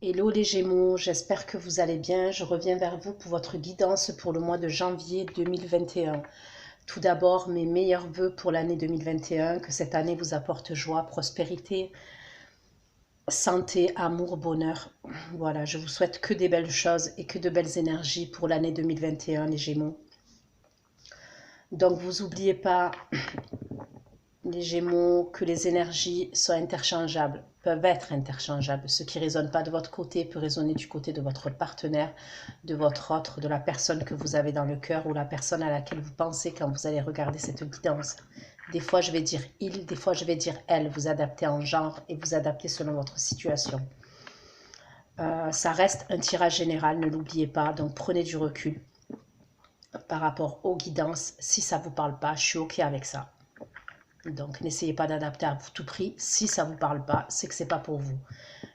Hello les Gémeaux, j'espère que vous allez bien. Je reviens vers vous pour votre guidance pour le mois de janvier 2021. Tout d'abord, mes meilleurs vœux pour l'année 2021, que cette année vous apporte joie, prospérité, santé, amour, bonheur. Voilà, je vous souhaite que des belles choses et que de belles énergies pour l'année 2021 les Gémeaux. Donc vous n'oubliez pas les Gémeaux, que les énergies sont interchangeables, peuvent être interchangeables. Ce qui ne résonne pas de votre côté peut résonner du côté de votre partenaire, de votre autre, de la personne que vous avez dans le cœur ou la personne à laquelle vous pensez quand vous allez regarder cette guidance. Des fois, je vais dire il, des fois, je vais dire elle. Vous adaptez en genre et vous adaptez selon votre situation. Ça reste un tirage général, ne l'oubliez pas, donc prenez du recul par rapport aux guidances. Si ça ne vous parle pas, je suis OK avec ça. Donc, n'essayez pas d'adapter à tout prix. Si ça ne vous parle pas, c'est que ce n'est pas pour vous.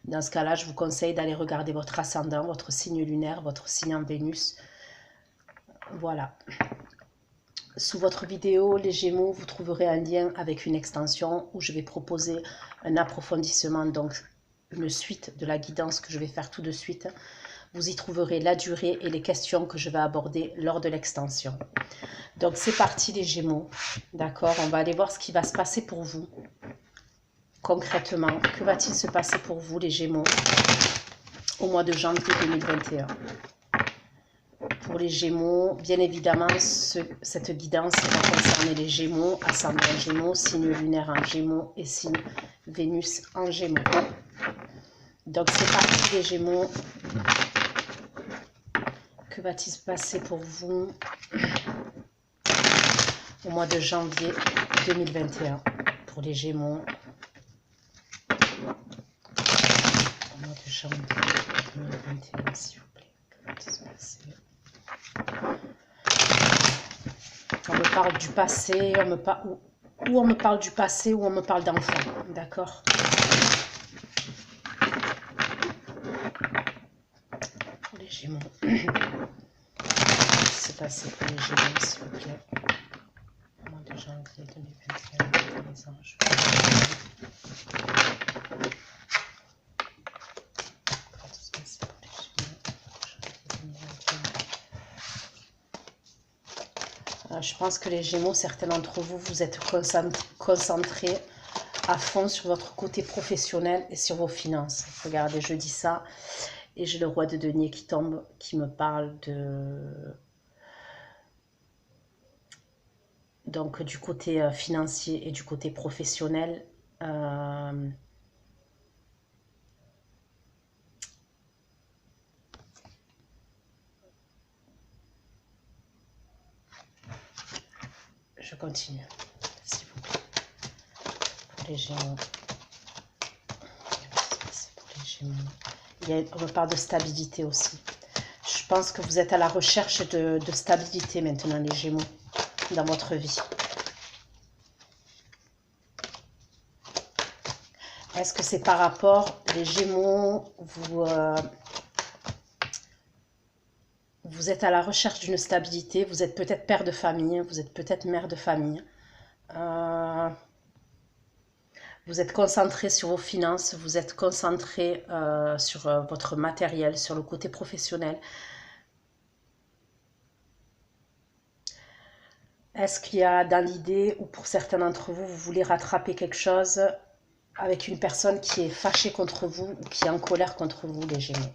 Dans ce cas-là, je vous conseille d'aller regarder votre ascendant, votre signe lunaire, votre signe en Vénus. Voilà. Sous votre vidéo, les Gémeaux, vous trouverez un lien avec une extension où je vais proposer un approfondissement, donc une suite de la guidance que je vais faire tout de suite. Vous y trouverez la durée et les questions que je vais aborder lors de l'extension. Donc c'est parti les Gémeaux, d'accord? On va aller voir ce qui va se passer pour vous. Concrètement, que va-t-il se passer pour vous les Gémeaux au mois de janvier 2021? Pour les Gémeaux, bien évidemment, cette guidance va concerner les Gémeaux, ascendant Gémeaux, signe lunaire en Gémeaux et signe Vénus en Gémeaux. Donc c'est parti les Gémeaux. Que va-t-il se passer pour vous au mois de janvier 2021 pour les Gémeaux? Au mois de janvier 2021, s'il vous plaît. Que va-t-il se passer? On me parle du passé, ou on me parle du passé ou on me parle d'enfant, d'accord? Pour les Gémeaux. Qu'est-ce qui s'est passé pour les Gémeaux, s'il vous plaît? Au mois de janvier 2021, pour les anges. Je pense que les Gémeaux, certains d'entre vous, vous êtes concentrés à fond sur votre côté professionnel et sur vos finances. Regardez, je dis ça et j'ai le roi de denier qui tombe, qui me parle donc du côté financier et du côté professionnel. Je continue, s'il vous plaît. Pour les Gémeaux. Pour les Gémeaux. On me parle de stabilité aussi. Je pense que vous êtes à la recherche de stabilité maintenant, les Gémeaux, dans votre vie. Est-ce que c'est par rapport, les Gémeaux, vous êtes à la recherche d'une stabilité, vous êtes peut-être père de famille, vous êtes peut-être mère de famille. Vous êtes concentré sur vos finances, vous êtes concentré sur votre matériel, sur le côté professionnel. Est-ce qu'il y a dans l'idée, ou pour certains d'entre vous, vous voulez rattraper quelque chose avec une personne qui est fâchée contre vous ou qui est en colère contre vous, les Gémeaux?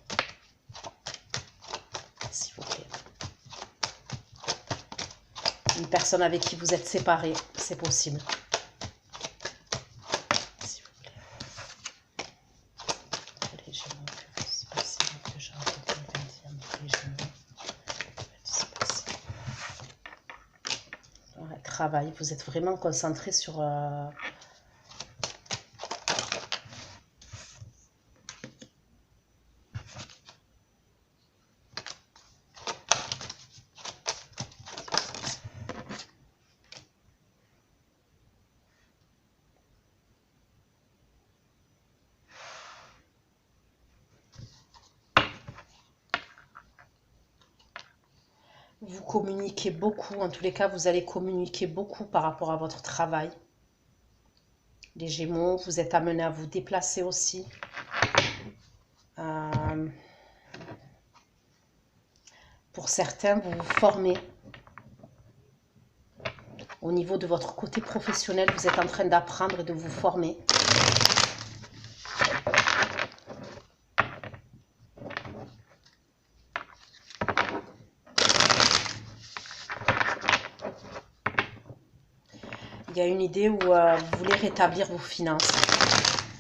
S'il vous plaît. Une personne avec qui vous êtes séparés, c'est possible. S'il vous plaît. Les Gémeaux, que va se passer le janvier 2021 pour les Gémeaux? Que va se passer? Ouais, travail, vous êtes vraiment concentré sur... Vous communiquez beaucoup, en tous les cas, vous allez communiquer beaucoup par rapport à votre travail. Les Gémeaux, vous êtes amenés à vous déplacer aussi. Pour certains, vous vous formez. Au niveau de votre côté professionnel, vous êtes en train d'apprendre et de vous former. Il y a une idée où vous voulez rétablir vos finances.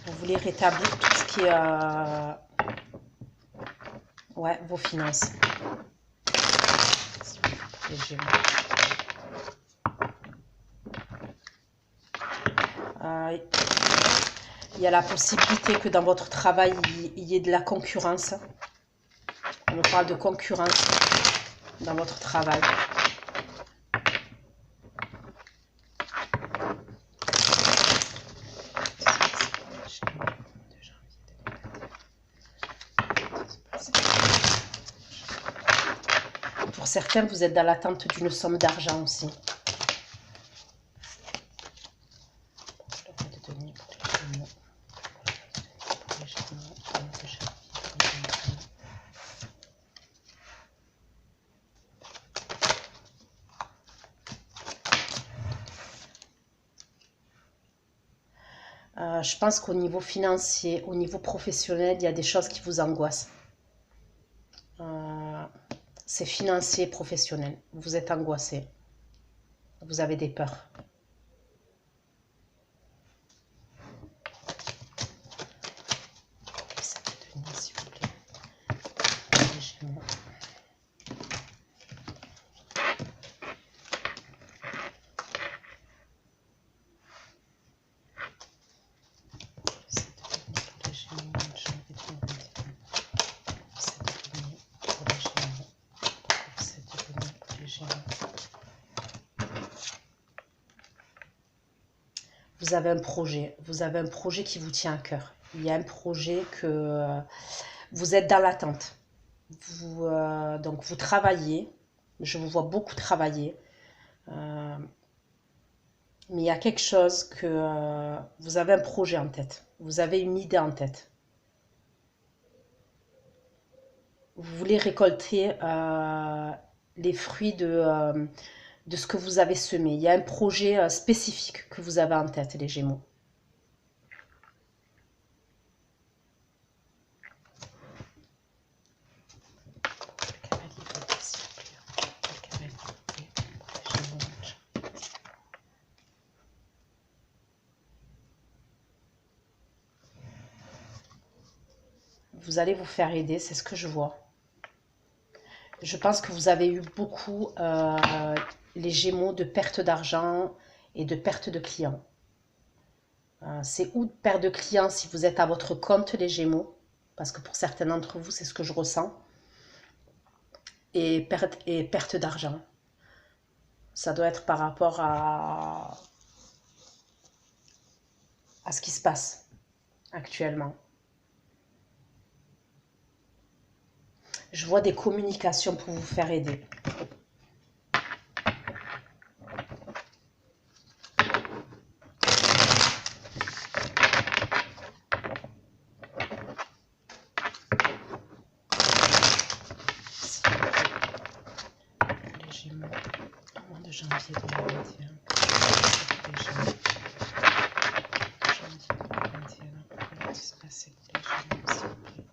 Vous voulez rétablir tout ce qui est... ouais, vos finances. Les Gémeaux. Il y a la possibilité que dans votre travail, il y ait de la concurrence. On me parle de concurrence dans votre travail. Pour certains, vous êtes dans l'attente d'une somme d'argent aussi. Je pense qu'au niveau financier, au niveau professionnel, il y a des choses qui vous angoissent. C'est financier et professionnel. Vous êtes angoissé. Vous avez des peurs. S'il vous plaît. Les Gémeaux. Vous avez un projet qui vous tient à cœur. Il y a un projet que vous êtes dans l'attente. Donc vous travaillez, je vous vois beaucoup travailler, mais il y a quelque chose que vous avez un projet en tête, vous avez une idée en tête. Vous voulez récolter les fruits de ce que vous avez semé. Il y a un projet spécifique que vous avez en tête, les Gémeaux. Vous allez vous faire aider, c'est ce que je vois. Je pense que vous avez eu beaucoup, les Gémeaux, de perte d'argent et de perte de clients. C'est ou de perte de clients si vous êtes à votre compte, les Gémeaux, parce que pour certains d'entre vous, c'est ce que je ressens, et perte d'argent. Ça doit être par rapport à ce qui se passe actuellement. Je vois des communications pour vous faire aider. Les Gémeaux, au mois de janvier 2021. Les Gémeaux. Janvier 2021. Qu'est-ce qui se passe pour les Gémeaux, s'il vous plaît?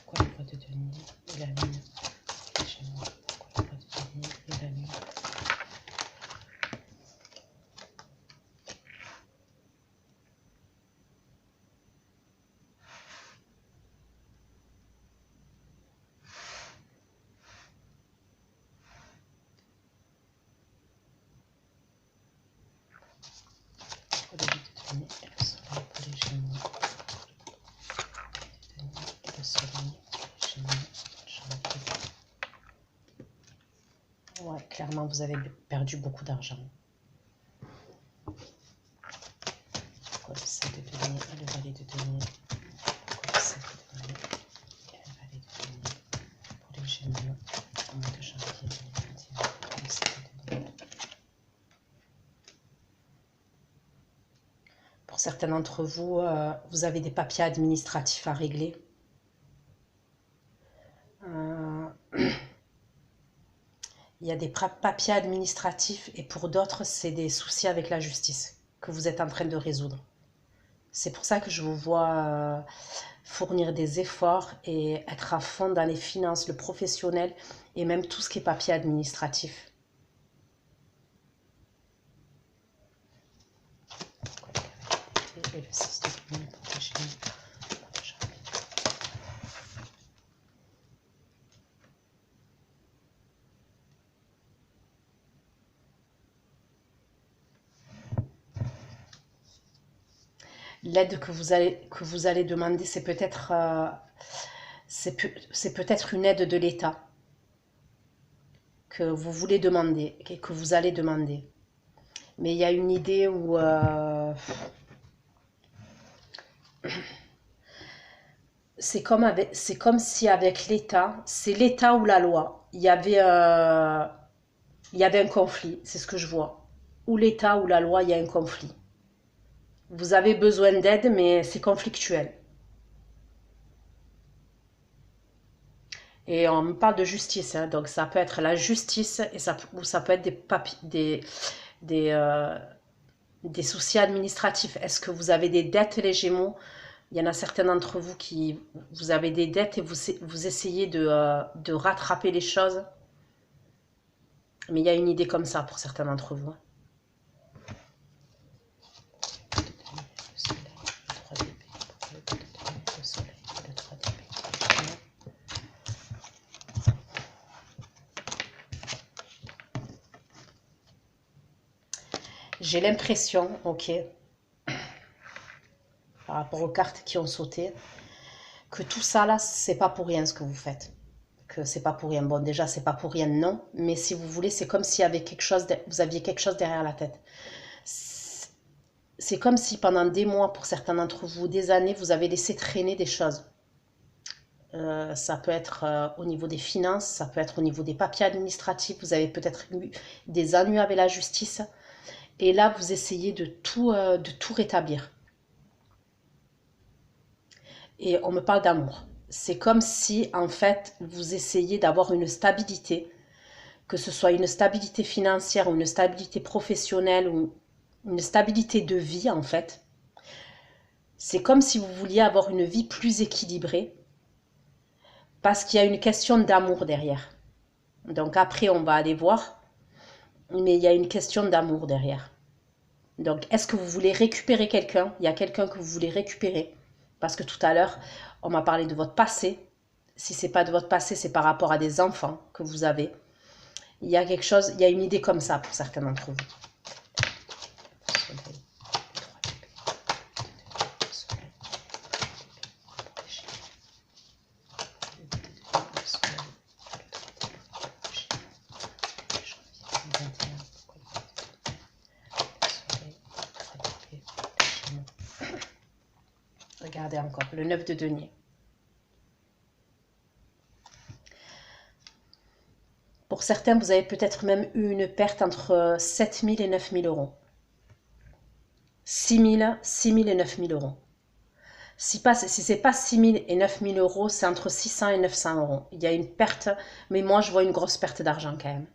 Pourquoi le roi de denier et la lune? Les Gémeaux, pourquoi le roi de denier et la lune? Pour le roi de denier et le soleil pour les Gémeaux. Le soleil, les Gémeaux, janvier. Ouais, clairement, vous avez perdu beaucoup d'argent. Pourquoi le 7 de denier et le valet de denier? Pourquoi le 7 de denier et le valet de denier pour les Gémeaux au mois de janvier 2021? certains d'entre vous, vous avez des papiers administratifs à régler. Il y a des papiers administratifs et pour d'autres, c'est des soucis avec la justice que vous êtes en train de résoudre. C'est pour ça que je vous vois fournir des efforts et être à fond dans les finances, le professionnel et même tout ce qui est papier administratif. Et le 6 de denier pour que j'ai l'aide que vous allez demander, c'est peut-être une aide de l'État que vous voulez demander, que vous allez demander. Mais il y a une idée où c'est comme si avec l'État, c'est l'État ou la loi, il y avait un conflit, c'est ce que je vois. Ou l'État ou la loi, il y a un conflit. Vous avez besoin d'aide, mais c'est conflictuel. Et on me parle de justice, hein, donc ça peut être la justice ou ça peut être des soucis administratifs. Est-ce que vous avez des dettes, les Gémeaux? Il y en a certains d'entre vous qui vous avez des dettes et vous essayez de rattraper les choses. Mais il y a une idée comme ça pour certains d'entre vous. J'ai l'impression, ok, par rapport aux cartes qui ont sauté, que tout ça là, c'est pas pour rien ce que vous faites. Que c'est pas pour rien. Bon, déjà, c'est pas pour rien, non. Mais si vous voulez, c'est comme s'il y avait vous aviez quelque chose derrière la tête. C'est comme si pendant des mois, pour certains d'entre vous, des années, vous avez laissé traîner des choses. Ça peut être au niveau des finances, ça peut être au niveau des papiers administratifs. Vous avez peut-être eu des ennuis avec la justice. Et là, vous essayez de tout rétablir. Et on me parle d'amour. C'est comme si, en fait, vous essayez d'avoir une stabilité, que ce soit une stabilité financière ou une stabilité professionnelle ou une stabilité de vie, en fait. C'est comme si vous vouliez avoir une vie plus équilibrée, parce qu'il y a une question d'amour derrière. Donc après, on va aller voir, mais il y a une question d'amour derrière. Donc, est-ce que vous voulez récupérer quelqu'un? Il y a quelqu'un que vous voulez récupérer. Parce que tout à l'heure, on m'a parlé de votre passé. Si ce n'est pas de votre passé, c'est par rapport à des enfants que vous avez. Il y a quelque chose, il y a une idée comme ça pour certains d'entre vous. Regardez encore, le 9 de denier. Pour certains, vous avez peut-être même eu une perte entre 7 000 et 9 000 euros. 6 000 et 9 000 euros. Si ce n'est pas 6 000 et 9 000 euros, c'est entre 600 et 900 euros. Il y a une perte, mais moi, je vois une grosse perte d'argent quand même.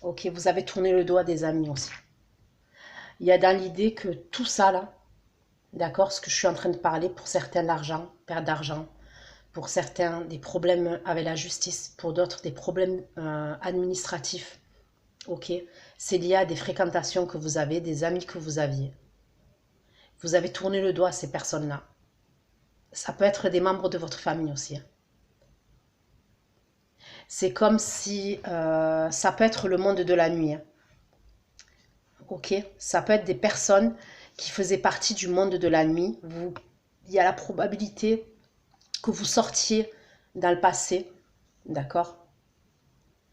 Ok, vous avez tourné le dos à des amis aussi. Il y a dans l'idée que tout ça là, d'accord, ce que je suis en train de parler, pour certains l'argent, perte d'argent, pour certains des problèmes avec la justice, pour d'autres des problèmes administratifs, ok, c'est lié à des fréquentations que vous avez, des amis que vous aviez. Vous avez tourné le dos à ces personnes-là. Ça peut être des membres de votre famille aussi. C'est comme si ça peut être le monde de la nuit. ok? Ça peut être des personnes qui faisaient partie du monde de la nuit. Il y a la probabilité que vous sortiez dans le passé, d'accord?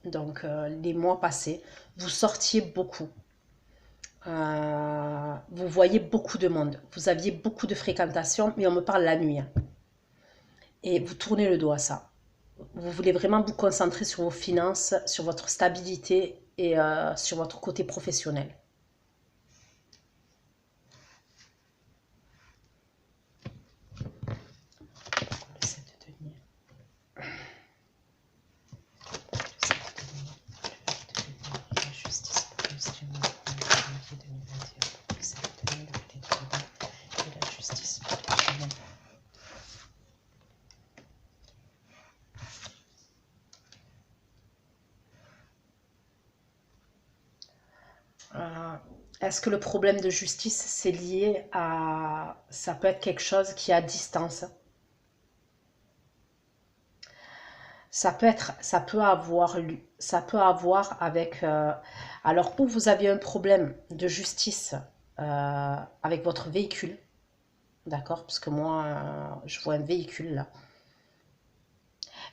Donc, les mois passés, vous sortiez beaucoup. Vous voyez beaucoup de monde. Vous aviez beaucoup de fréquentation, mais on me parle la nuit, hein. Et vous tournez le dos à ça. Vous voulez vraiment vous concentrer sur vos finances, sur votre stabilité et sur votre côté professionnel. Est-ce que le problème de justice, c'est lié à... Ça peut être quelque chose qui est à distance. Ça peut avoir avec... alors, où vous avez un problème de justice avec votre véhicule, d'accord? Parce que moi, je vois un véhicule là.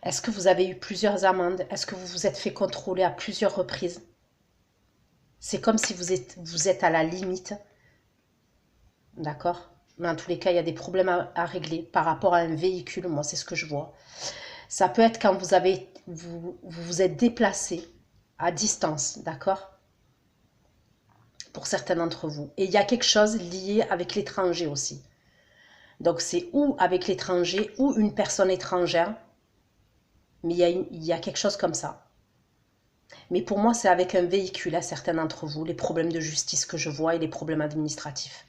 Est-ce que vous avez eu plusieurs amendes? Est-ce que vous vous êtes fait contrôler à plusieurs reprises? C'est comme si vous êtes à la limite, d'accord? Mais en tous les cas, il y a des problèmes à régler par rapport à un véhicule. Moi, c'est ce que je vois. Ça peut être quand vous êtes déplacé à distance, d'accord? Pour certains d'entre vous. Et il y a quelque chose lié avec l'étranger aussi. Donc, c'est ou avec l'étranger ou une personne étrangère. Mais il y a quelque chose comme ça. Mais pour moi, c'est avec un véhicule à certains d'entre vous, les problèmes de justice que je vois et les problèmes administratifs.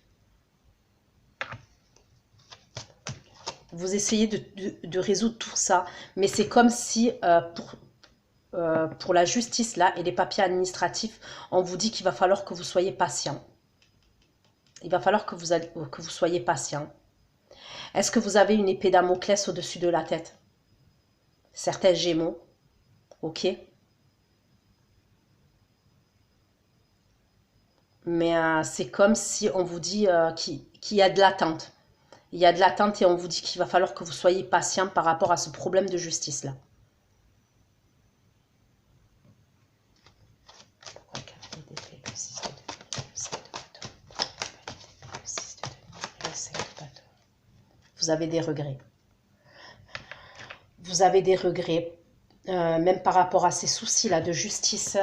Vous essayez de résoudre tout ça, mais c'est comme si pour la justice là et les papiers administratifs, on vous dit qu'il va falloir que vous soyez patient. Il va falloir que vous soyez patient. Est-ce que vous avez une épée Damoclès au-dessus de la tête? Certains Gémeaux, ok? Mais c'est comme si on vous dit qu'il y a de l'attente. Il y a de l'attente et on vous dit qu'il va falloir que vous soyez patient par rapport à ce problème de justice-là. Vous avez des regrets. Vous avez des regrets, même par rapport à ces soucis-là de justice,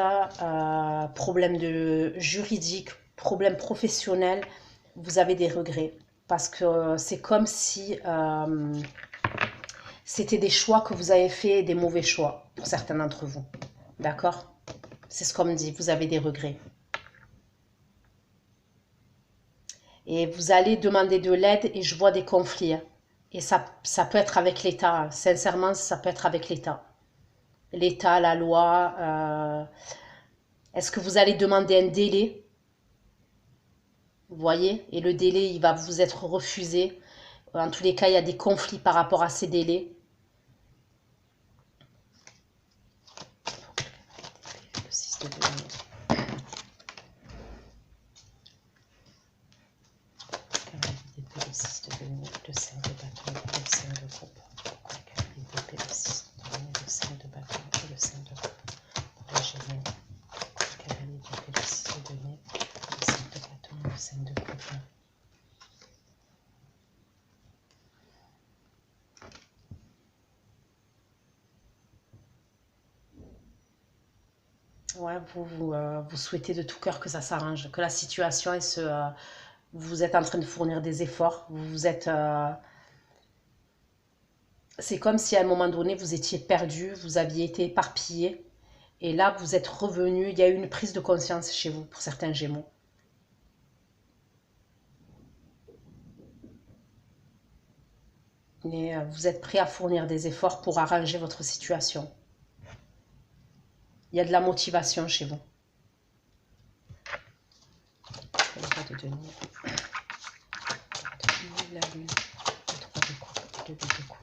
problèmes de juridique, problèmes professionnels, vous avez des regrets. Parce que c'est comme si c'était des choix que vous avez fait, des mauvais choix pour certains d'entre vous. D'accord? C'est ce qu'on me dit, vous avez des regrets. Et vous allez demander de l'aide et je vois des conflits. Et ça peut être avec l'État. Sincèrement, ça peut être avec l'État. L'État, la loi. Est-ce que vous allez demander un délai? Vous voyez? Et le délai, il va vous être refusé. En tous les cas, il y a des conflits par rapport à ces délais. Le 6 de denier. Le 6 de denier, le 5 de bâton, le 5 de coupe. Le 6 de denier, le 5 de bâton et le 5 de coupe. Pour les Gémeaux. Le 6 de denier, le 5 de bâton, le 5 de coupe. Ouais, vous souhaitez de tout cœur que ça s'arrange, que la situation vous êtes en train de fournir des efforts, c'est comme si à un moment donné vous étiez perdu, vous aviez été éparpillé, et là vous êtes revenu, il y a eu une prise de conscience chez vous pour certains Gémeaux. Et vous êtes prêt à fournir des efforts pour arranger votre situation. Il y a de la motivation chez vous. Le roi de denier. La lune. Le 3 de coupe. Le 2 de coupe.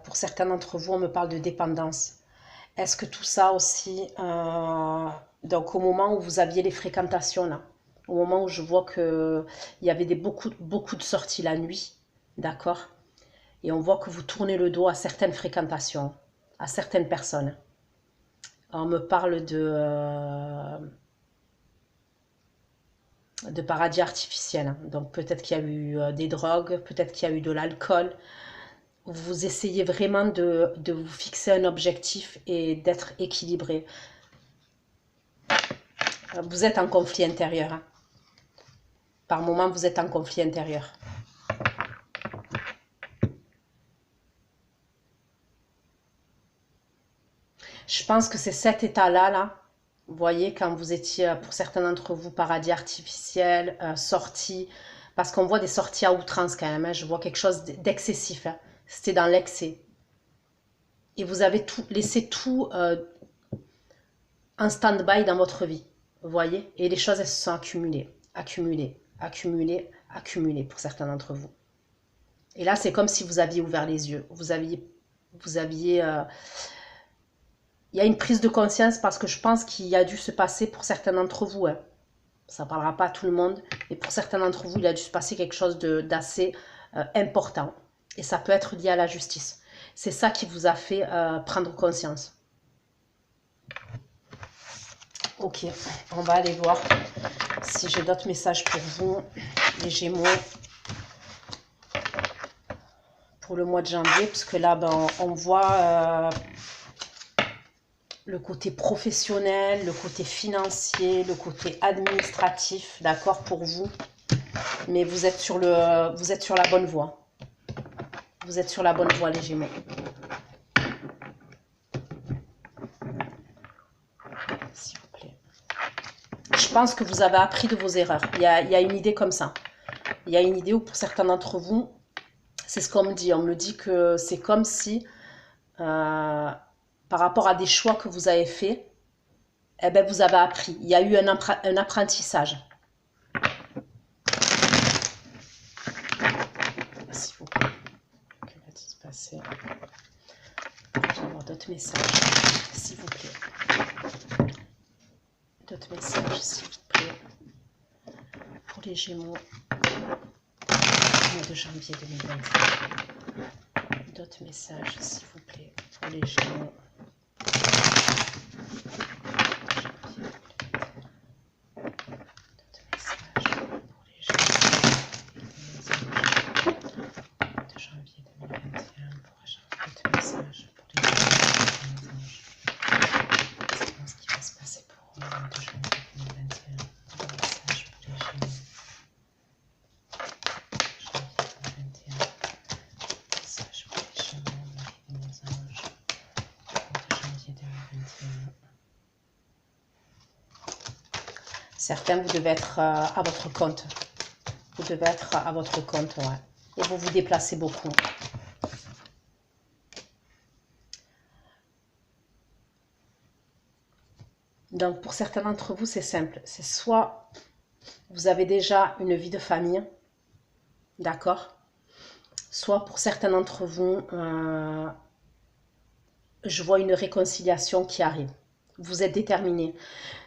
Pour certains d'entre vous, on me parle de dépendance. est-ce que tout ça aussi, donc au moment où vous aviez les fréquentations là, au moment où je vois que il y avait beaucoup de sorties la nuit, d'accord? Et on voit que vous tournez le dos à certaines fréquentations, à certaines personnes. On me parle de paradis artificiel. Donc peut-être qu'il y a eu des drogues, peut-être qu'il y a eu de l'alcool. Vous essayez vraiment de vous fixer un objectif et d'être équilibré. Vous êtes en conflit intérieur. Hein. Par moments, vous êtes en conflit intérieur. Je pense que c'est cet état-là, là, vous voyez, quand vous étiez, pour certains d'entre vous, paradis artificiel, sortie, parce qu'on voit des sorties à outrance quand même, hein, je vois quelque chose d'excessif, hein. C'était dans l'excès. Et vous avez tout, laissé tout en stand-by dans votre vie, vous voyez, et les choses, elles se sont accumulées, accumulées, accumulées, accumulées pour certains d'entre vous. Et là, c'est comme si vous aviez ouvert les yeux, vous aviez il y a une prise de conscience parce que je pense qu'il a dû se passer pour certains d'entre vous, hein. Ça ne parlera pas à tout le monde, mais pour certains d'entre vous, il a dû se passer quelque chose d'assez important. Et ça peut être lié à la justice. C'est ça qui vous a fait prendre conscience. Ok, on va aller voir si j'ai d'autres messages pour vous, les Gémeaux, pour le mois de janvier, parce que là, ben, on voit le côté professionnel, le côté financier, le côté administratif, d'accord, pour vous. Mais vous êtes sur la bonne voie. Vous êtes sur la bonne voie, les Gémeaux. S'il vous plaît. Je pense que vous avez appris de vos erreurs. Il y a une idée comme ça. Il y a une idée où pour certains d'entre vous, c'est ce qu'on me dit. On me dit que c'est comme si, par rapport à des choix que vous avez faits, eh ben, vous avez appris. Il y a eu un apprentissage. S'il vous plaît. Que va-t-il se passer? Je vais avoir d'autres messages, s'il vous plaît. D'autres messages, s'il vous plaît. Pour les Gémeaux. De janvier 2021. D'autres messages, s'il vous plaît, pour les Gémeaux. D'autres messages pour les Gémeaux. De janvier 2021. D'autres messages pour les Gémeaux. C'est ce qui va se passer pour eux de janvier 2021. D'autres messages pour les Gémeaux. Certains, vous devez être à votre compte. Vous devez être à votre compte, ouais. Et vous vous déplacez beaucoup. Donc, pour certains d'entre vous, c'est simple. C'est soit vous avez déjà une vie de famille, d'accord? Soit pour certains d'entre vous, je vois une réconciliation qui arrive. Vous êtes déterminés.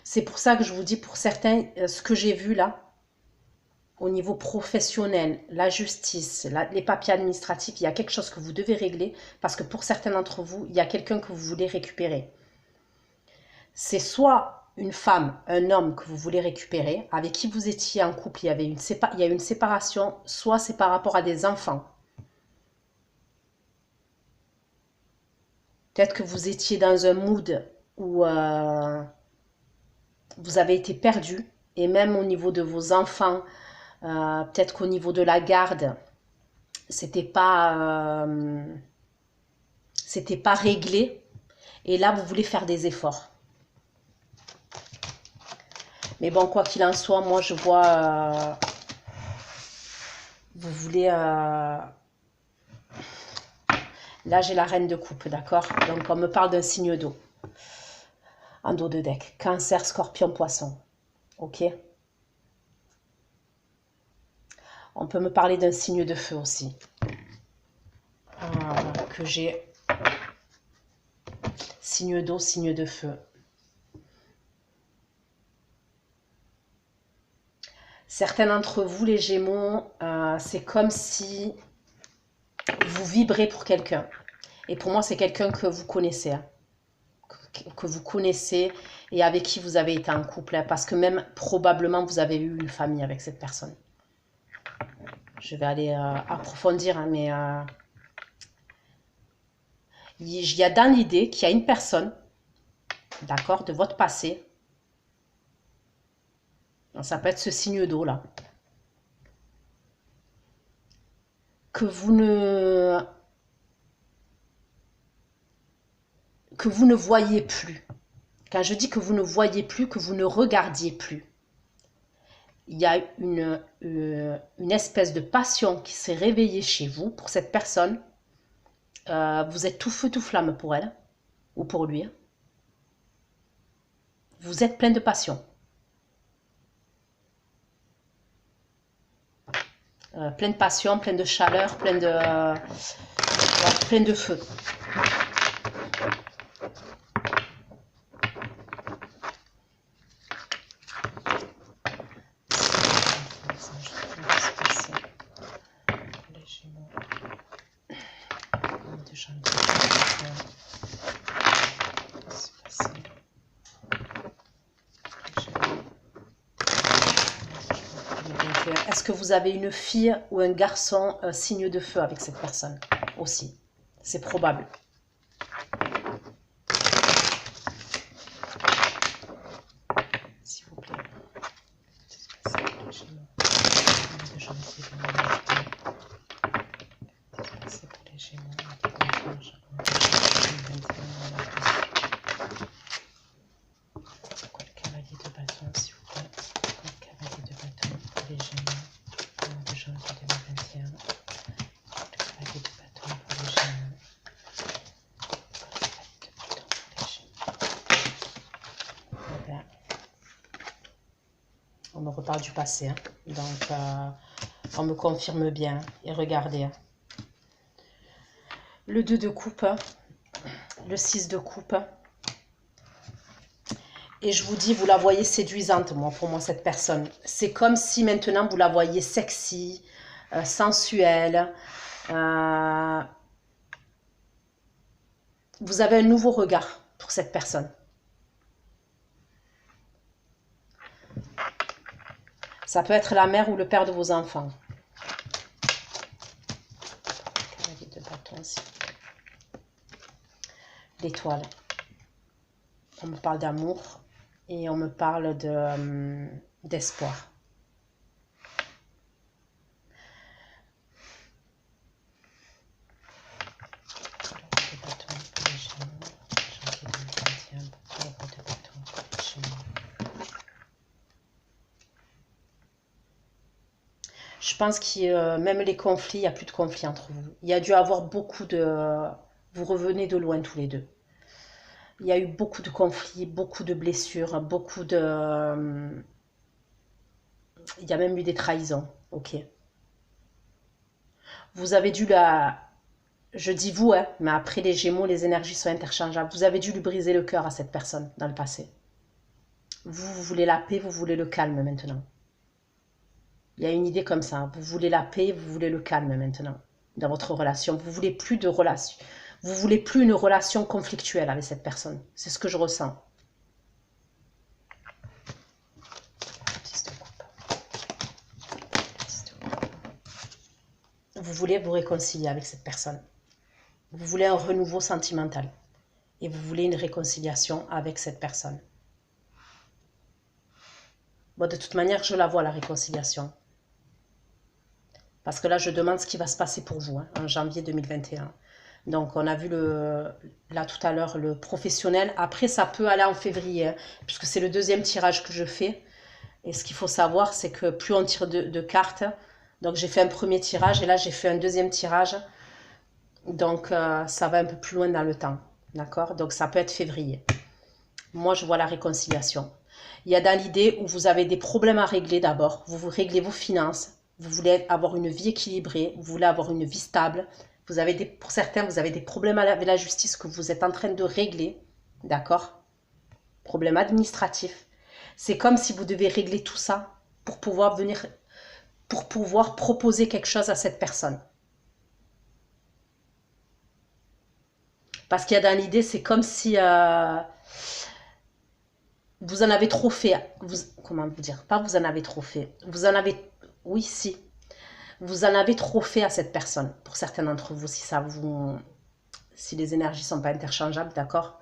C'est pour ça que je vous dis, pour certains, ce que j'ai vu là, au niveau professionnel, la justice, les papiers administratifs, il y a quelque chose que vous devez régler parce que pour certains d'entre vous, il y a quelqu'un que vous voulez récupérer. C'est soit une femme, un homme que vous voulez récupérer, avec qui vous étiez en couple, il y a une séparation, soit c'est par rapport à des enfants. Peut-être que vous étiez dans un mood où vous avez été perdu, et même au niveau de vos enfants, peut-être qu'au niveau de la garde, c'était pas réglé, et là vous voulez faire des efforts. Mais bon, quoi qu'il en soit, moi je vois, vous voulez, là j'ai la reine de coupe, d'accord? Donc on me parle d'un signe d'eau, en dos de deck, Cancer, Scorpion, Poisson, ok? On peut me parler d'un signe de feu aussi, que j'ai Signe d'eau, signe de feu. Certains d'entre vous, les Gémeaux, c'est comme si vous vibrez pour quelqu'un. Et pour moi, c'est quelqu'un que vous connaissez. Hein. Que vous connaissez et avec qui vous avez été en couple. Hein, parce que même, probablement, vous avez eu une famille avec cette personne. Je vais aller approfondir, hein, mais il y a dans l'idée qu'il y a une personne, d'accord, de votre passé. Ça peut être ce signe d'eau là. Que vous ne voyez plus. Quand je dis que vous ne voyez plus, que vous ne regardiez plus. Il y a une espèce de passion qui s'est réveillée chez vous pour cette personne. Vous êtes tout feu, tout flamme pour elle ou pour lui. Vous êtes plein de passion. Plein de passion, plein de chaleur, plein de feu. Est-ce que vous avez une fille ou un garçon signe de feu avec cette personne aussi? C'est probable. S'il vous plaît. On me reparle du passé, hein. Donc on me confirme bien. Et regardez, hein. Le 2 de coupe, le 6 de coupe. Et je vous dis, vous la voyez séduisante, pour moi, cette personne. C'est comme si maintenant, vous la voyez sexy, sensuelle. Vous avez un nouveau regard pour cette personne. Ça peut être la mère ou le père de vos enfants. Cavalier de bâton aussi. L'étoile. On me parle d'amour et on me parle d'espoir. Je pense que même les conflits, il n'y a plus de conflits entre vous. Il y a dû avoir beaucoup de... Vous revenez de loin tous les deux. Il y a eu beaucoup de conflits, beaucoup de blessures, beaucoup de... Il y a même eu des trahisons, ok. Vous avez dû la... Je dis vous, hein, mais après les Gémeaux, les énergies sont interchangeables. Vous avez dû lui briser le cœur à cette personne dans le passé. Vous voulez la paix, vous voulez le calme maintenant. Il y a une idée comme ça. Vous voulez la paix, vous voulez le calme maintenant dans votre relation. Vous voulez plus de relation. Vous voulez plus une relation conflictuelle avec cette personne. C'est ce que je ressens. Vous voulez vous réconcilier avec cette personne. Vous voulez un renouveau sentimental. Et vous voulez une réconciliation avec cette personne. Bon, de toute manière, je la vois, la réconciliation. Parce que là, je demande ce qui va se passer pour vous, hein, en janvier 2021. Donc, on a vu là tout à l'heure le professionnel. Après, ça peut aller en février, hein, puisque c'est le deuxième tirage que je fais. Et ce qu'il faut savoir, c'est que plus on tire de cartes, donc j'ai fait un premier tirage et là, j'ai fait un deuxième tirage. Donc, ça va un peu plus loin dans le temps. D'accord? Donc, ça peut être février. Moi, je vois la réconciliation. Il y a dans l'idée où vous avez des problèmes à régler d'abord. Vous réglez vos finances. Vous voulez avoir une vie équilibrée. Vous voulez avoir une vie stable. Pour certains, vous avez des problèmes avec la justice que vous êtes en train de régler. d'accord? Problème administratif. C'est comme si vous devez régler tout ça pour pouvoir venir, pour pouvoir proposer quelque chose à cette personne. Parce qu'il y a dans l'idée, c'est comme si vous en avez trop fait. Comment vous dire? Pas vous en avez trop fait. Vous en avez... Oui, si. Vous en avez trop fait à cette personne. Pour certains d'entre vous, si ça vous... Si les énergies ne sont pas interchangeables, d'accord?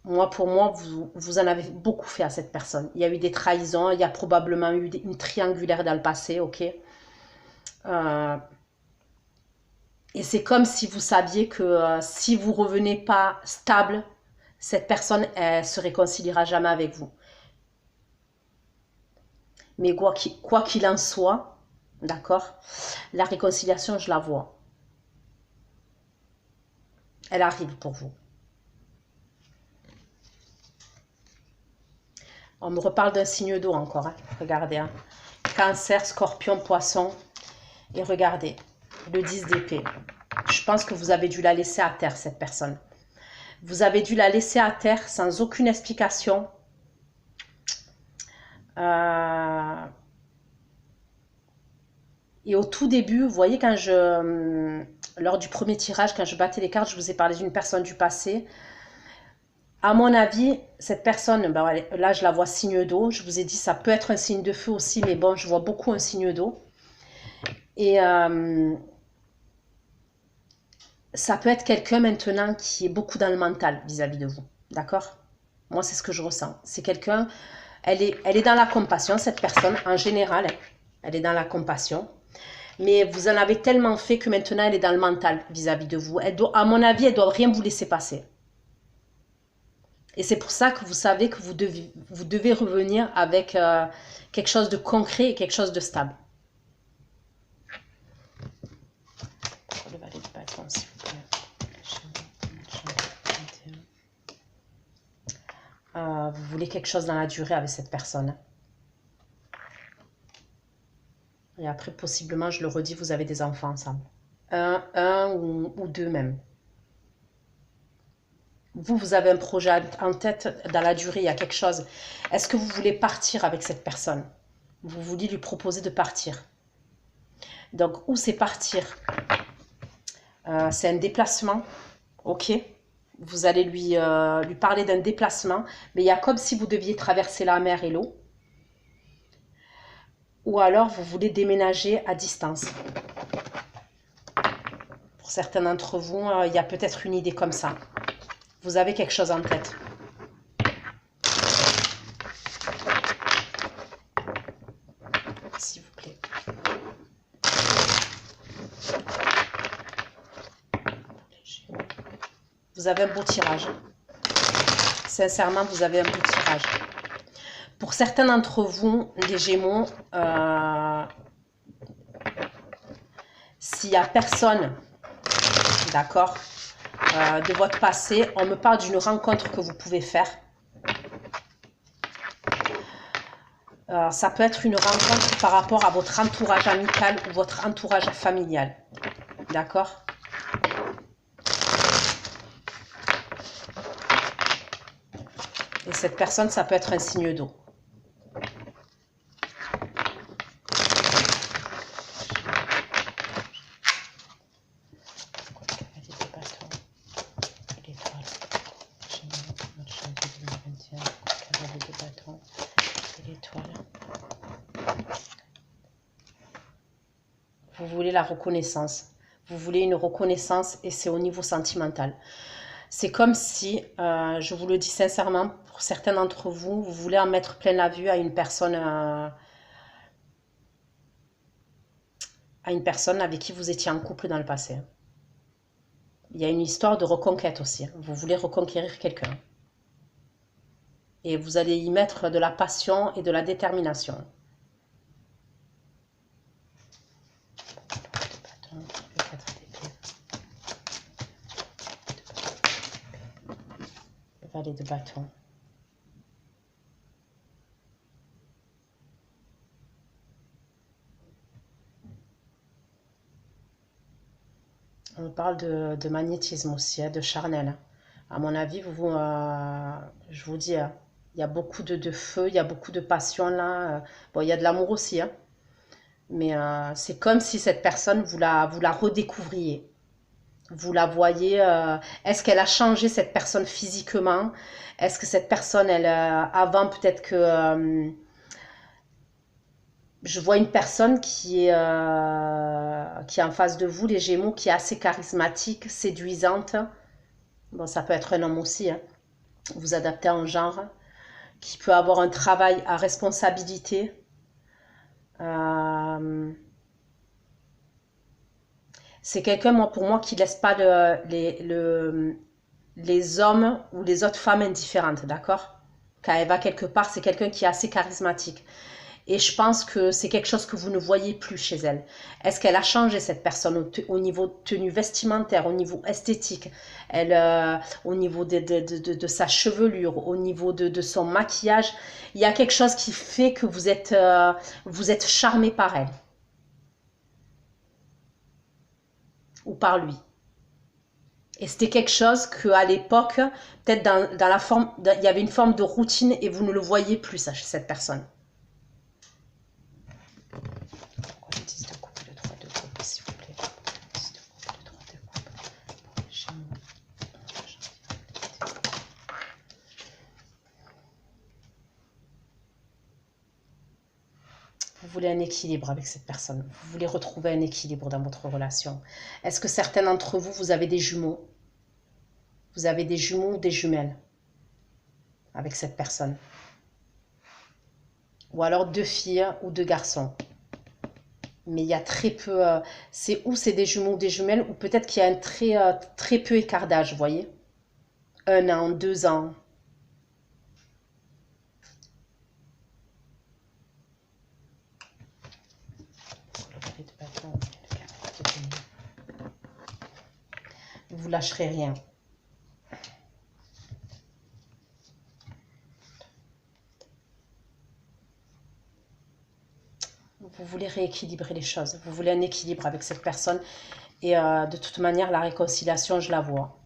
Moi, pour moi, vous en avez beaucoup fait à cette personne. Il y a eu des trahisons, il y a probablement eu une triangulaire dans le passé, ok? Et c'est comme si vous saviez que si vous revenez pas stable, cette personne, elle se réconciliera jamais avec vous. Mais quoi qu'il en soit, d'accord, la réconciliation, je la vois. Elle arrive pour vous. On me reparle d'un signe d'eau encore. Hein. Regardez. Hein. Cancer, scorpion, poisson. Et regardez, le 10 d'épée. Je pense que vous avez dû la laisser à terre, cette personne. Vous avez dû la laisser à terre sans aucune explication. Et au tout début, vous voyez, lors du premier tirage, quand je battais les cartes, je vous ai parlé d'une personne du passé. À mon avis, cette personne, ben, là je la vois signe d'eau. Je vous ai dit, ça peut être un signe de feu aussi, mais bon, je vois beaucoup un signe d'eau. Et ça peut être quelqu'un maintenant qui est beaucoup dans le mental vis-à-vis de vous. D'accord? Moi, c'est ce que je ressens. C'est quelqu'un, elle est dans la compassion, cette personne, en général. Elle est dans la compassion. Mais vous en avez tellement fait que maintenant, elle est dans le mental vis-à-vis de vous. À mon avis, elle ne doit rien vous laisser passer. Et c'est pour ça que vous savez que vous devez revenir avec quelque chose de concret et quelque chose de stable. Le valet de bâton, s'il vous plaît. Vous voulez quelque chose dans la durée avec cette personne. Et après, possiblement, je le redis, vous avez des enfants ensemble. Un ou deux même. Vous avez un projet en tête dans la durée, il y a quelque chose. Est-ce que vous voulez partir avec cette personne? Vous voulez lui proposer de partir. Donc, où c'est partir? C'est un déplacement, ok? Vous allez lui parler d'un déplacement, mais il y a comme si vous deviez traverser la mer et l'eau. Ou alors, vous voulez déménager à distance. Pour certains d'entre vous, il y a peut-être une idée comme ça. Vous avez quelque chose en tête. S'il vous plaît. Vous avez un beau tirage. Sincèrement, vous avez un beau tirage. Pour certains d'entre vous, les Gémeaux, s'il n'y a personne, d'accord, de votre passé, on me parle d'une rencontre que vous pouvez faire. Ça peut être une rencontre par rapport à votre entourage amical ou votre entourage familial. D'accord? Et cette personne, ça peut être un signe d'eau. Vous voulez la reconnaissance. Vous voulez une reconnaissance et c'est au niveau sentimental. C'est comme si, je vous le dis sincèrement, pour certains d'entre vous, vous voulez en mettre plein la vue à une personne avec qui vous étiez en couple dans le passé. Il y a une histoire de reconquête aussi. Vous voulez reconquérir quelqu'un. Et vous allez y mettre de la passion et de la détermination. Le valet de bâton. On parle de magnétisme aussi, de charnel. À mon avis, je vous dis, hein, il y a beaucoup de feu, il y a beaucoup de passion là. Bon, il y a de l'amour aussi, hein, mais c'est comme si cette personne, vous la redécouvriez. Vous la voyez, est-ce qu'elle a changé cette personne physiquement? Est-ce que cette personne, avant peut-être que je vois une personne qui est en face de vous, les Gémeaux, qui est assez charismatique, séduisante. Bon, ça peut être un homme aussi, hein. Vous adaptez en genre, qui peut avoir un travail à responsabilité. C'est quelqu'un, moi, pour moi, qui laisse pas les hommes ou les autres femmes indifférentes, d'accord? Quand elle va quelque part, c'est quelqu'un qui est assez charismatique. Et je pense que c'est quelque chose que vous ne voyez plus chez elle. Est-ce qu'elle a changé cette personne au niveau tenue vestimentaire, au niveau esthétique, au niveau de sa chevelure, au niveau de son maquillage? Il y a quelque chose qui fait que vous êtes charmé par elle ou par lui. Et c'était quelque chose qu'à l'époque, peut-être dans la forme, il y avait une forme de routine et vous ne le voyez plus, ça, chez cette personne. Vous voulez un équilibre avec cette personne. Vous voulez retrouver un équilibre dans votre relation. Est-ce que certains d'entre vous, vous avez des jumeaux? Vous avez des jumeaux ou des jumelles avec cette personne? Ou alors 2 filles ou 2 garçons? Mais il y a très peu... c'est des jumeaux ou des jumelles, ou peut-être qu'il y a un très peu écart d'âge, vous voyez? 1 an, 2 ans. Vous lâcherez rien. Vous voulez rééquilibrer les choses. Vous voulez un équilibre avec cette personne. Et de toute manière, la réconciliation, je la vois.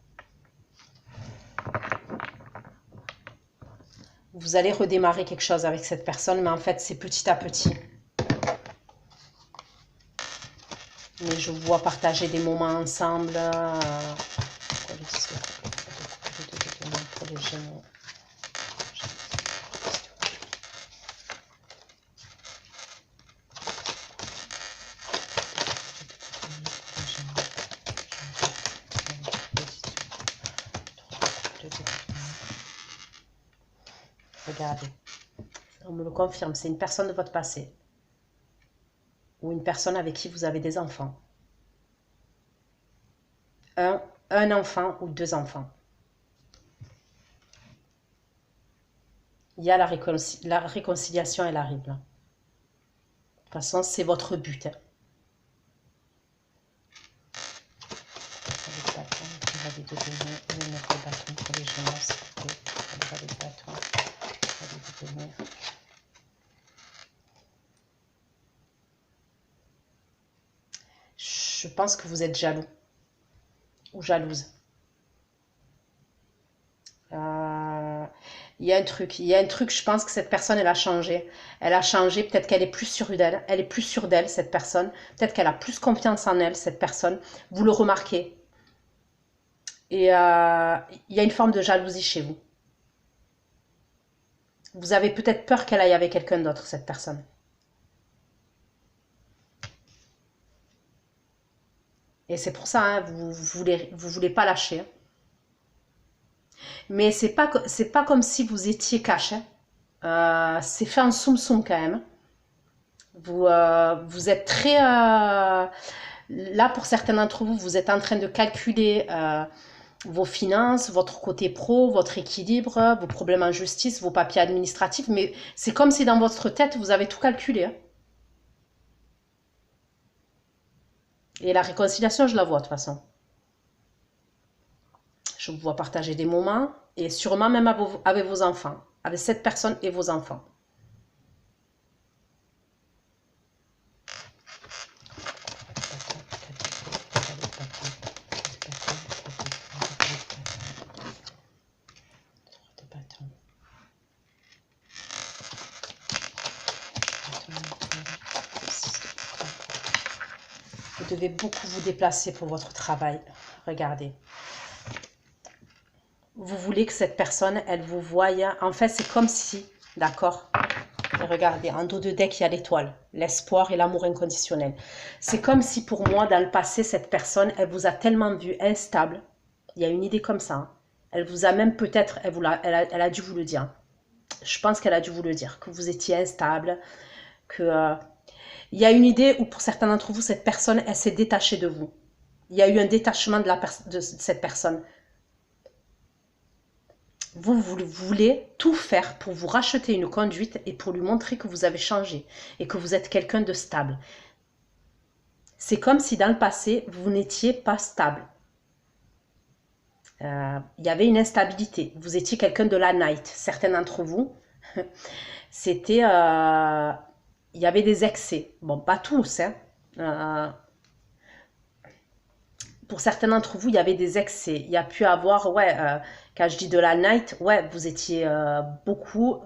Vous allez redémarrer quelque chose avec cette personne, mais en fait, c'est petit à petit. Mais je vous vois partager des moments ensemble. Pour les Gémeaux. Regardez, on me le confirme, c'est une personne de votre passé. Ou une personne avec qui vous avez des enfants. Un enfant ou 2 enfants. Il y a la réconciliation, elle arrive là. De toute façon, c'est votre but. Hein. Je pense que vous êtes jaloux ou jalouse. Il y a un truc, je pense que cette personne, elle a changé. Elle a changé, peut-être qu'elle est plus sûre d'elle. Elle est plus sûre d'elle, cette personne. Peut-être qu'elle a plus confiance en elle, cette personne. Vous le remarquez. Et il y a une forme de jalousie chez vous. Vous avez peut-être peur qu'elle aille avec quelqu'un d'autre, cette personne. Et c'est pour ça, hein, vous voulez pas lâcher. Hein. Mais c'est pas comme si vous étiez caché. C'est fait en soum-soum quand même. Vous êtes très... là, pour certains d'entre vous, vous êtes en train de calculer vos finances, votre côté pro, votre équilibre, vos problèmes en justice, vos papiers administratifs. Mais c'est comme si dans votre tête, vous avez tout calculé. Hein. Et la réconciliation, je la vois de toute façon. Je vous vois partager des moments et sûrement même avec vos enfants, avec cette personne et vos enfants. devez beaucoup vous déplacer pour votre travail. Regardez. Vous voulez que cette personne, elle vous voie. En fait, c'est comme si, d'accord? Et regardez, en dos de deck, il y a l'étoile, l'espoir et l'amour inconditionnel. C'est comme si pour moi, dans le passé, cette personne, elle vous a tellement vu instable. Il y a une idée comme ça. Hein. Elle vous a même peut-être, elle a dû vous le dire. Je pense qu'elle a dû vous le dire, que vous étiez instable, que... il y a une idée où pour certains d'entre vous, cette personne, elle s'est détachée de vous. Il y a eu un détachement de cette personne. Vous voulez tout faire pour vous racheter une conduite et pour lui montrer que vous avez changé et que vous êtes quelqu'un de stable. C'est comme si dans le passé, vous n'étiez pas stable. Il y avait une instabilité. Vous étiez quelqu'un de la night. Certains d'entre vous, c'était... il y avait des excès. Bon, pas tous, hein. Pour certains d'entre vous, il y avait des excès. Il y a pu avoir, ouais, quand je dis de la night, ouais, vous étiez beaucoup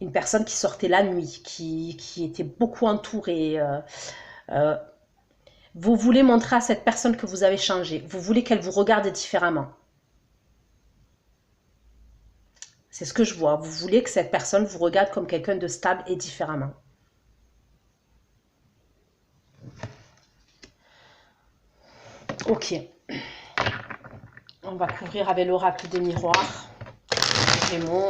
une personne qui sortait la nuit, qui était beaucoup entourée. Vous voulez montrer à cette personne que vous avez changé. Vous voulez qu'elle vous regarde différemment. C'est ce que je vois. Vous voulez que cette personne vous regarde comme quelqu'un de stable et différemment. Ok. On va couvrir avec l'oracle des miroirs. Gémeaux.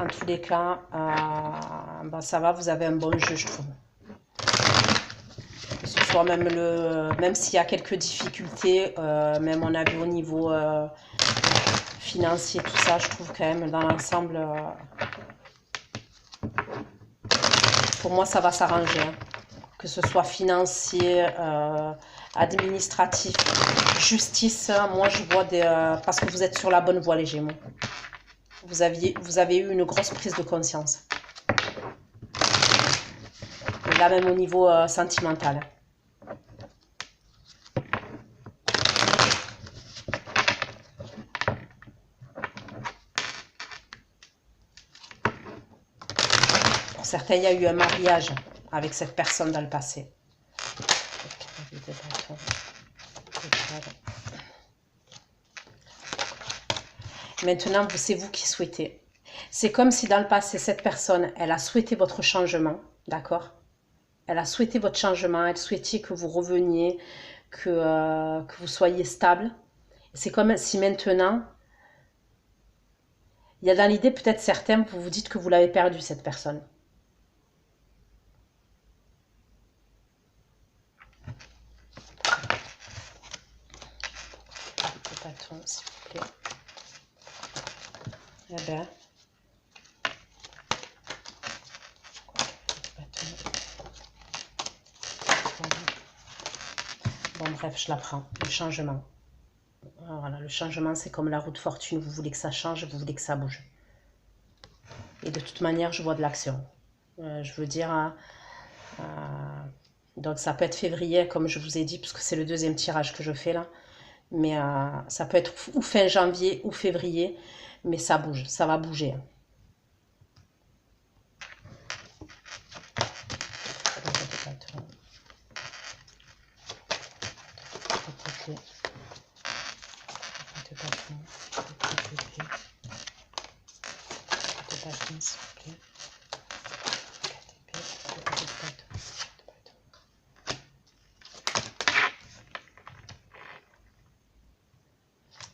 En tous les cas, ben ça va, vous avez un bon jeu, je trouve. Que ce soit même s'il y a quelques difficultés, même on a vu au niveau financier, tout ça, je trouve quand même dans l'ensemble, pour moi, ça va s'arranger. Hein. Que ce soit financier, administratif, justice, moi je vois des... parce que vous êtes sur la bonne voie, les Gémeaux. Vous avez eu une grosse prise de conscience. Et là, même au niveau sentimental. Pour certains, il y a eu un mariage avec cette personne dans le passé. Maintenant, c'est vous qui souhaitez. C'est comme si dans le passé, cette personne, elle a souhaité votre changement, d'accord? Elle a souhaité votre changement, elle souhaitait que vous reveniez, que vous soyez stable. C'est comme si maintenant, il y a dans l'idée peut-être certains, vous vous dites que vous l'avez perdu, cette personne. Bâton, s'il vous plaît. Eh bien. Bon, bref, je la prends. Le changement. Voilà, le changement, c'est comme la roue de fortune. Vous voulez que ça change, vous voulez que ça bouge. Et de toute manière, je vois de l'action. Je veux dire, donc ça peut être février, comme je vous ai dit, puisque c'est le deuxième tirage que je fais là. Mais ça peut être ou fin janvier ou février, mais ça bouge, ça va bouger.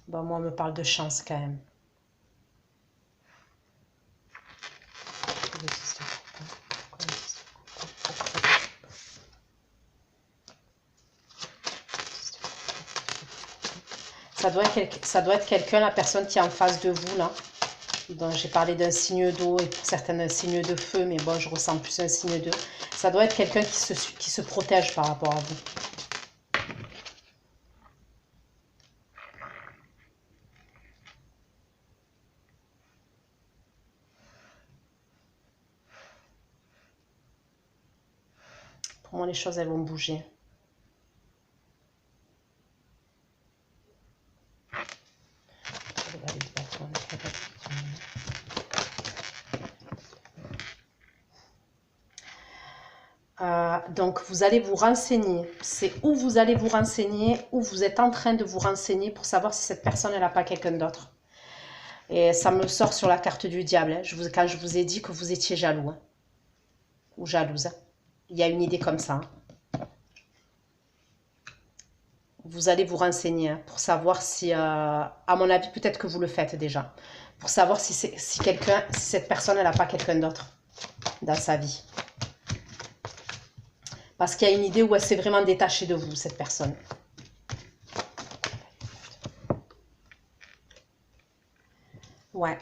Bon, moi, on me parle de chance quand même. Ça doit être quelqu'un, la personne qui est en face de vous, là. Donc, j'ai parlé d'un signe d'eau et pour certains un signe de feu, mais bon, je ressens plus un signe d'eau. Ça doit être quelqu'un qui se protège par rapport à vous. Pour moi, les choses, elles vont bouger. Donc, vous allez vous renseigner. C'est où vous allez vous renseigner, où vous êtes en train de vous renseigner pour savoir si cette personne, elle n'a pas quelqu'un d'autre. Et ça me sort sur la carte du diable, hein. Quand je vous ai dit que vous étiez jaloux, hein, ou jalouse. Hein. Il y a une idée comme ça. Hein. Vous allez vous renseigner hein, pour savoir si, à mon avis, peut-être que vous le faites déjà, pour savoir si cette personne, elle n'a pas quelqu'un d'autre dans sa vie. Parce qu'il y a une idée où elle s'est vraiment détachée de vous, cette personne. Ouais.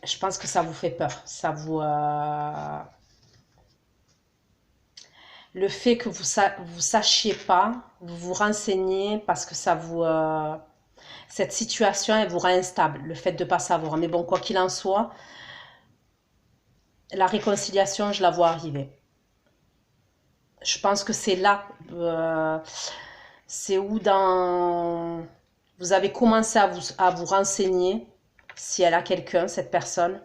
Je pense que ça vous fait peur. Ça vous... Le fait que vous sachiez pas, vous vous renseignez parce que ça vous... Cette situation, elle vous rend instable, le fait de ne pas savoir. Mais bon, quoi qu'il en soit, la réconciliation, je la vois arriver. Je pense que c'est là, c'est où vous avez commencé à vous renseigner si elle a quelqu'un, cette personne,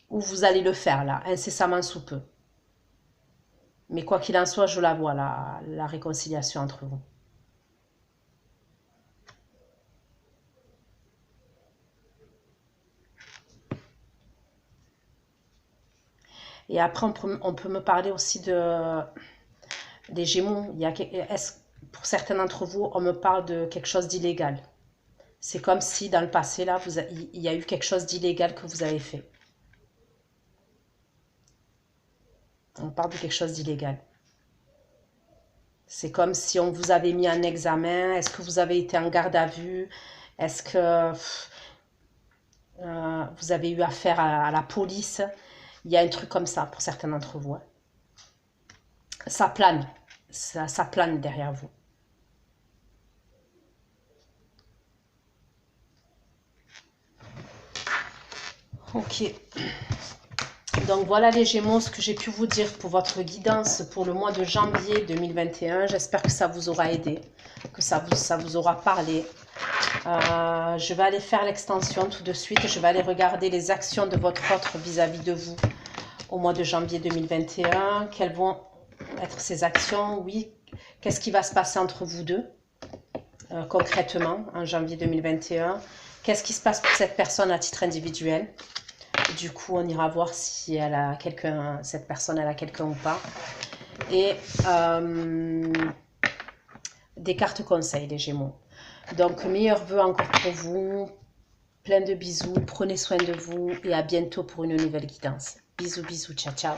où vous allez le faire là, incessamment sous peu. Mais quoi qu'il en soit, je la vois, la réconciliation entre vous. Et après, on peut me parler aussi des Gémeaux. Pour certains d'entre vous, on me parle de quelque chose d'illégal. C'est comme si dans le passé, là, il y a eu quelque chose d'illégal que vous avez fait. On parle de quelque chose d'illégal. C'est comme si on vous avait mis en examen. Est-ce que vous avez été en garde à vue? Est-ce que vous avez eu affaire à la police? Il y a un truc comme ça pour certains d'entre vous. Hein. Ça plane. Ça plane derrière vous. Ok. Donc voilà les Gémeaux, ce que j'ai pu vous dire pour votre guidance pour le mois de janvier 2021. J'espère que ça vous aura aidé, que ça vous aura parlé. Je vais aller faire l'extension tout de suite. Je vais aller regarder les actions de votre autre vis-à-vis de vous au mois de janvier 2021. Quelles vont être ces actions? Oui. Qu'est-ce qui va se passer entre vous deux concrètement en janvier 2021? Qu'est-ce qui se passe pour cette personne à titre individuel? Du coup, on ira voir si elle a quelqu'un, cette personne, elle a quelqu'un ou pas. Et des cartes conseils, les Gémeaux. Donc, meilleurs vœux encore pour vous. Plein de bisous. Prenez soin de vous et à bientôt pour une nouvelle guidance. Bisous, bisous. Ciao, ciao.